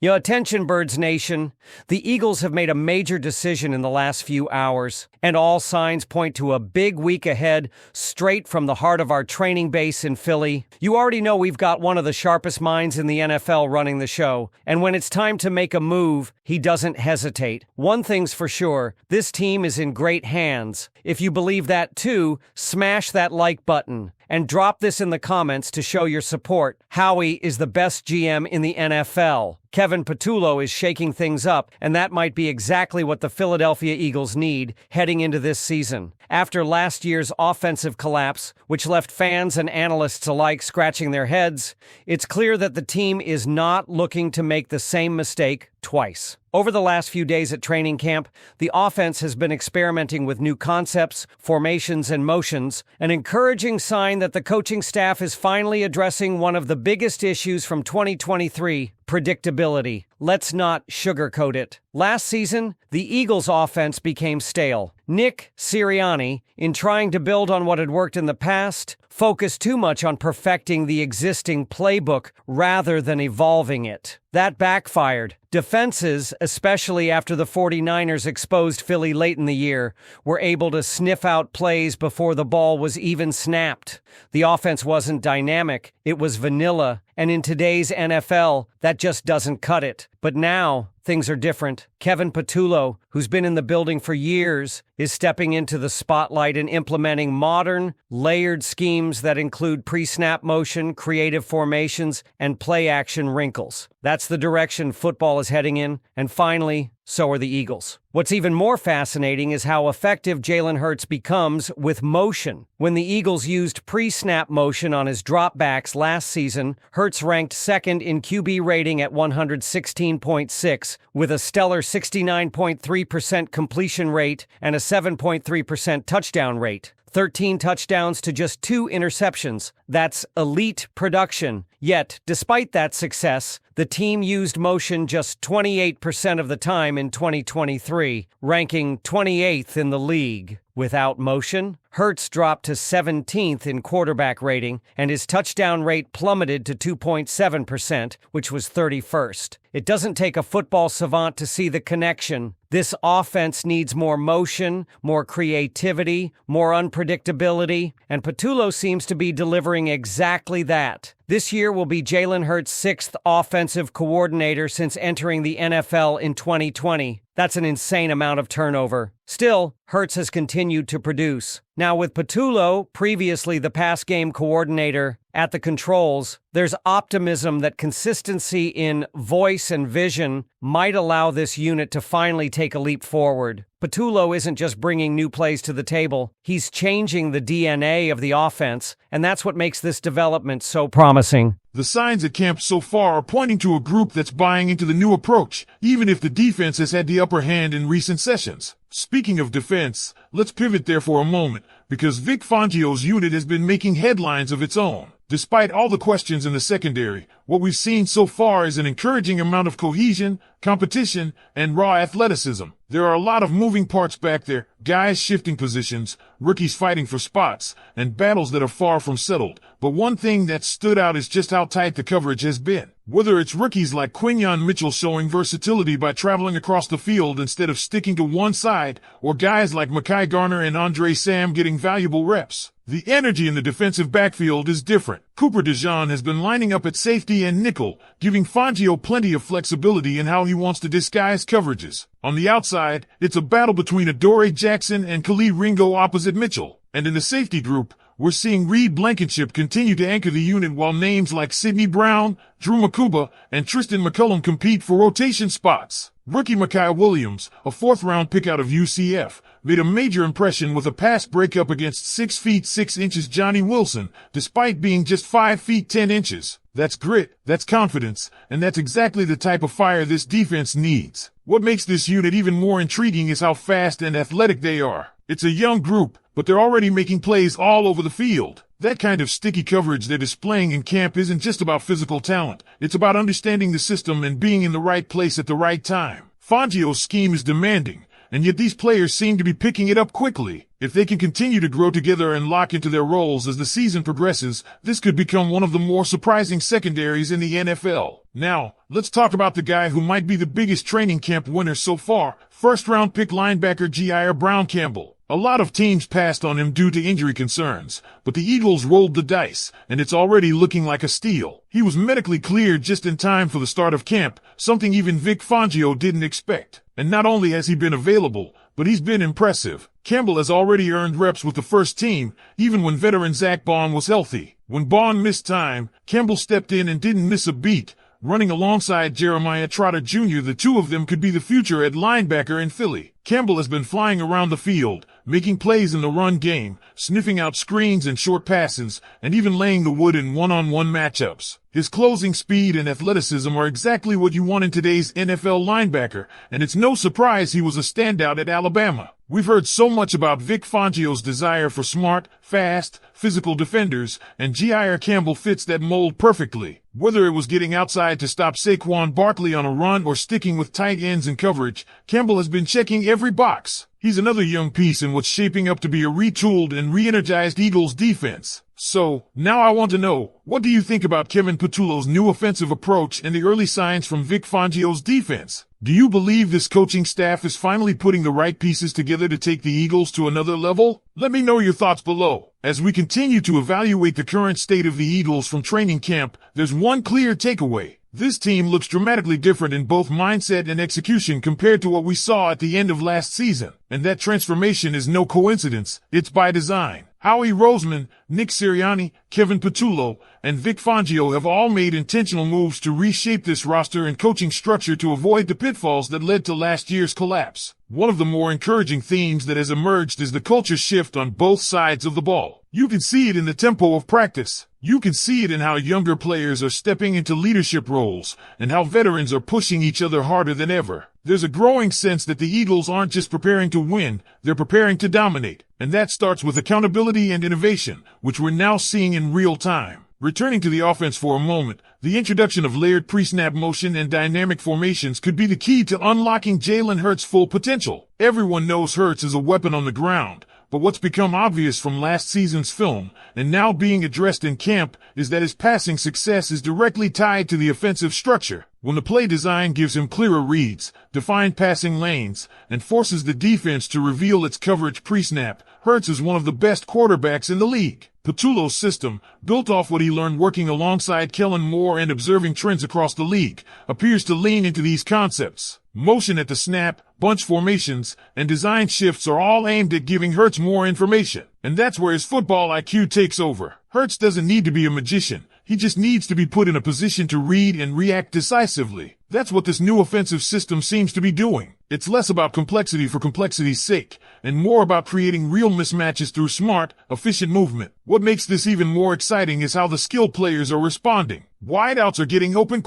Attention, Birds Nation. The Eagles have made a major decision in the last few hours, and all signs point to a big week ahead, straight from the heart of our training base in Philly. You already know we've got one of the sharpest minds in the NFL running the show, and when it's time to make a move, he doesn't hesitate. One thing's for sure, this team is in great hands. If you believe that too, smash that like button. And drop this in the comments to show your support. Howie is the best GM in the NFL. Kevin Patullo is shaking things up, and that might be exactly what the Philadelphia Eagles need heading into this season. After last year's offensive collapse, which left fans and analysts alike scratching their heads, it's clear that the team is not looking to make the same mistake twice. Over the last few days at training camp, the offense has been experimenting with new concepts, formations, and motions, an encouraging sign that the coaching staff is finally addressing one of the biggest issues from 2023, predictability. Let's not sugarcoat it. Last season, the Eagles' offense became stale. Nick Sirianni, in trying to build on what had worked in the past, focused too much on perfecting the existing playbook rather than evolving it. That backfired. Defenses, especially after the 49ers exposed Philly late in the year, were able to sniff out plays before the ball was even snapped. The offense wasn't dynamic, it was vanilla, and in today's NFL, that just doesn't cut it. But now, things are different. Kevin Patullo, who's been in the building for years, is stepping into the spotlight and implementing modern, layered schemes that include pre-snap motion, creative formations, and play-action wrinkles. That's the direction football is heading in, and finally, so are the Eagles. What's even more fascinating is how effective Jalen Hurts becomes with motion. When the Eagles used pre-snap motion on his dropbacks last season, Hurts ranked second in QB rating at 116.6, with a stellar 69.3% completion rate and a 7.3% touchdown rate. 13 touchdowns to just 2 interceptions. That's elite production. Yet, despite that success, the team used motion just 28% of the time in 2023, ranking 28th in the league. Without motion, Hurts dropped to 17th in quarterback rating, and his touchdown rate plummeted to 2.7%, which was 31st. It doesn't take a football savant to see the connection. This offense needs more motion, more creativity, more unpredictability, and Patullo seems to be delivering exactly that. This year will be Jalen Hurts' 6th offensive coordinator since entering the NFL in 2020. That's an insane amount of turnover. Still, Hurts has continued to produce. Now with Patullo, previously the pass game coordinator, at the controls, there's optimism that consistency in voice and vision might allow this unit to finally take a leap forward. Patullo isn't just bringing new plays to the table, he's changing the DNA of the offense, and that's what makes this development so promising. The signs at camp so far are pointing to a group that's buying into the new approach, even if the defense has had the upper hand in recent sessions. Speaking of defense, let's pivot there for a moment, because Vic Fangio's unit has been making headlines of its own. Despite all the questions in the secondary, what we've seen so far is an encouraging amount of cohesion, competition, and raw athleticism. There are a lot of moving parts back there, guys shifting positions, rookies fighting for spots, and battles that are far from settled. But one thing that stood out is just how tight the coverage has been. Whether it's rookies like Quinyon Mitchell showing versatility by traveling across the field instead of sticking to one side, or guys like Mekhi Garner and Andre Sam getting valuable reps, the energy in the defensive backfield is different. Cooper DeJean has been lining up at safety and nickel, giving Fangio plenty of flexibility in how he wants to disguise coverages. On the outside, it's a battle between Adoree Jackson and Khalid Ringo opposite Mitchell. And in the safety group, we're seeing Reed Blankenship continue to anchor the unit while names like Sidney Brown, Drew Makuba, and Tristan McCullum compete for rotation spots. Rookie Micaiah Williams, a 4th-round pick out of UCF, made a major impression with a pass breakup against 6 feet 6 inches Johnny Wilson, despite being just 5 feet 10 inches. That's grit, that's confidence, and that's exactly the type of fire this defense needs. What makes this unit even more intriguing is how fast and athletic they are. It's a young group, but they're already making plays all over the field. That kind of sticky coverage they're displaying in camp isn't just about physical talent. It's about understanding the system and being in the right place at the right time. Fangio's scheme is demanding, and yet these players seem to be picking it up quickly. If they can continue to grow together and lock into their roles as the season progresses, this could become one of the more surprising secondaries in the NFL. Now, let's talk about the guy who might be the biggest training camp winner so far, first-round pick linebacker Jair Brown-Campbell. A lot of teams passed on him due to injury concerns, but the Eagles rolled the dice, and it's already looking like a steal. He was medically cleared just in time for the start of camp, something even Vic Fangio didn't expect. And not only has he been available, but he's been impressive. Campbell has already earned reps with the first team, even when veteran Zach Bond was healthy. When Bond missed time, Campbell stepped in and didn't miss a beat. Running alongside Jeremiah Trotter Jr., the two of them could be the future at linebacker in Philly. Campbell has been flying around the field, making plays in the run game, sniffing out screens and short passes, and even laying the wood in one-on-one matchups. His closing speed and athleticism are exactly what you want in today's NFL linebacker, and it's no surprise he was a standout at Alabama. We've heard so much about Vic Fangio's desire for smart, fast, physical defenders, and Jair Campbell fits that mold perfectly. Whether it was getting outside to stop Saquon Barkley on a run or sticking with tight ends in coverage, Campbell has been checking every box. He's another young piece in what's shaping up to be a retooled and re-energized Eagles defense. So, now I want to know, what do you think about Kevin Patullo's new offensive approach and the early signs from Vic Fangio's defense? Do you believe this coaching staff is finally putting the right pieces together to take the Eagles to another level? Let me know your thoughts below. As we continue to evaluate the current state of the Eagles from training camp, there's one clear takeaway. This team looks dramatically different in both mindset and execution compared to what we saw at the end of last season. And that transformation is no coincidence, it's by design. Howie Roseman, Nick Sirianni, Kevin Patullo, and Vic Fangio have all made intentional moves to reshape this roster and coaching structure to avoid the pitfalls that led to last year's collapse. One of the more encouraging themes that has emerged is the culture shift on both sides of the ball. You can see it in the tempo of practice. You can see it in how younger players are stepping into leadership roles and how veterans are pushing each other harder than ever. There's a growing sense that the Eagles aren't just preparing to win, they're preparing to dominate. And that starts with accountability and innovation, which we're now seeing in real time. Returning to the offense for a moment, the introduction of layered pre-snap motion and dynamic formations could be the key to unlocking Jalen Hurts' full potential. Everyone knows Hurts is a weapon on the ground, but what's become obvious from last season's film, and now being addressed in camp, is that his passing success is directly tied to the offensive structure. When the play design gives him clearer reads, defined passing lanes, and forces the defense to reveal its coverage pre-snap, Hurts is one of the best quarterbacks in the league. Patullo's system, built off what he learned working alongside Kellen Moore and observing trends across the league, appears to lean into these concepts. Motion at the snap, bunch formations, and design shifts are all aimed at giving Hurts more information. And that's where his football IQ takes over. Hurts doesn't need to be a magician. He just needs to be put in a position to read and react decisively. That's what this new offensive system seems to be doing. It's less about complexity for complexity's sake, and more about creating real mismatches through smart, efficient movement. What makes this even more exciting is how the skilled players are responding. Wideouts are getting open